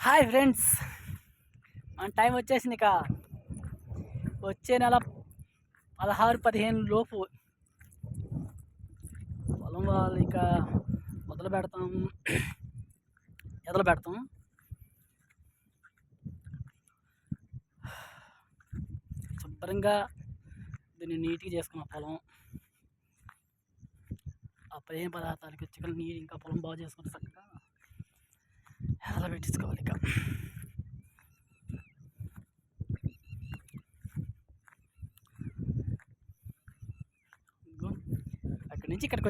Hi friends, మన time వచ్చేసింది. ఇక వచ్చే నెల 16-15 లోపు పొలం వాళ్ళు ఇక మొదలు పెడతాం. శుభ్రంగా దీన్ని నీట్గా చేసుకున్న పొలం ఆ 15-16 తారీఖు వచ్చి నీరు ఇంకా పొలం బాగా చేసుకుంటే చక్కగా ఎదలు పెట్టించుకోవాలి. ఇక అక్కడి నుంచి ఇక్కడికి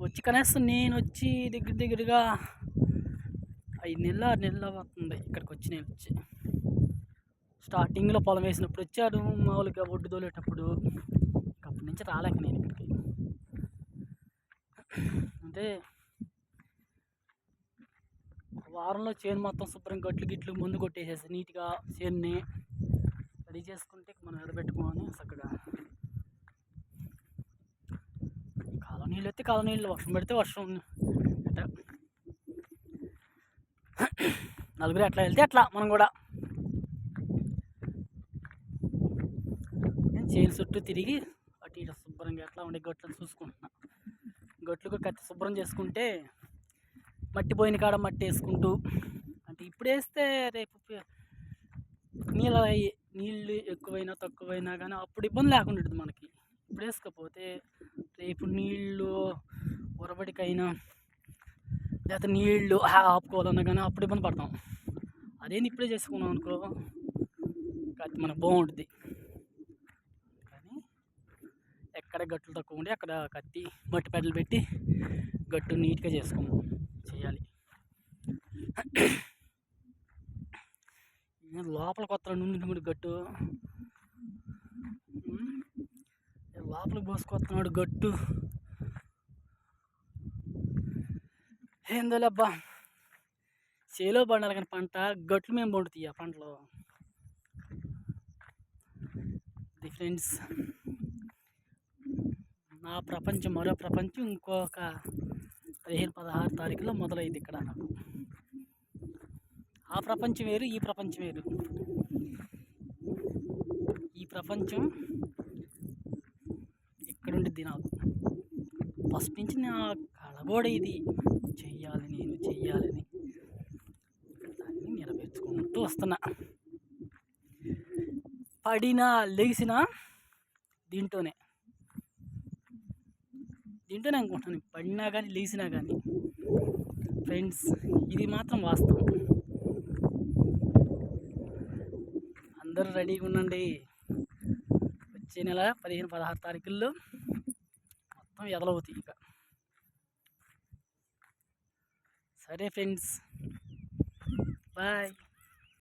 వచ్చి కనీసం నేను వచ్చి దగ్గరగా 5 నెలలు 6 నెలలు అవుతుంది. ఇక్కడికి వచ్చి నేను స్టార్టింగ్లో పొలం వేసినప్పుడు వచ్చాను, మామూలుగా ఒడ్డు తోలేటప్పుడు. అప్పటి నుంచి రాలేక నేను ఇక్కడికి. అంటే వారంలో చేను మొత్తం శుభ్రం గట్లు ముందు కొట్టేసేసి నీట్గా చేనుని రెడీ చేసుకుంటే మనం ఎదబెట్టుకోమని చక్కగా కాలం నీళ్ళు ఎత్తే కాలం నీళ్ళు, వర్షం పెడితే వర్షం, నలుగురు ఎట్లా వెళ్తే అట్లా మనం కూడా చేను చుట్టూ తిరిగి అటు ఇటు శుభ్రంగా ఎట్లా ఉండే గట్లను చూసుకుంటున్నా. గట్లు కూడా కత్తి శుభ్రం చేసుకుంటే మట్టి పోయిన కాడ మట్టి వేసుకుంటూ, అంటే ఇప్పుడు వేస్తే రేపు నీళ్ళు ఎక్కువైనా తక్కువైనా కానీ అప్పుడు ఇబ్బంది లేకుండా ఉంటుంది మనకి. ఇప్పుడు వేసుకోకపోతే రేపు నీళ్ళు ఉరబడికైనా లేకపోతే నీళ్ళు ఆపుకోవాలన్నా కానీ అప్పుడు ఇబ్బంది పడతాం. అదేంది ఇప్పుడే చేసుకున్నాం అనుకో, కత్తి మనకు బాగుంటుంది. కానీ ఎక్కడ గట్లు తక్కువ ఉండి అక్కడ కత్తి మట్టి పెడలు పెట్టి గట్టు నీట్గా చేయాలి. లోపల కొత్త నుండి గట్టు లోపలికి పోసుకొస్తున్నాడు గట్టు. ఏందో లేబ్బా, చేలో పండాలి కానీ పంట గట్లు మేము పండుతాయి. ఆ పంటలో ఫ్రెండ్స్, నా ప్రపంచం మరో ప్రపంచం ఇంకొక 15-16 తారీఖులో మొదలైంది ఇక్కడ నాకు. ఆ ప్రపంచం వేరు, ఈ ప్రపంచం వేరు. ఈ ప్రపంచం ఇక్కడుండిద్ది నాకు. ఫస్ట్ నుంచి నా కళగోడ ఇది, నేను చెయ్యాలని దాన్ని నెరవేర్చుకుంటూ వస్తున్నా. పడినా లేచినా దీంట్లోనే అనుకుంటాను. పడినా కానీ లేచినా కానీ ఫ్రెండ్స్, ఇది మాత్రం వాస్తవం. అందరూ రెడీగా ఉండండి. వచ్చే నెల 15-16 తారీఖుల్లో మొత్తం ఎదలవుతాయి ఇక. సరే ఫ్రెండ్స్, బాయ్.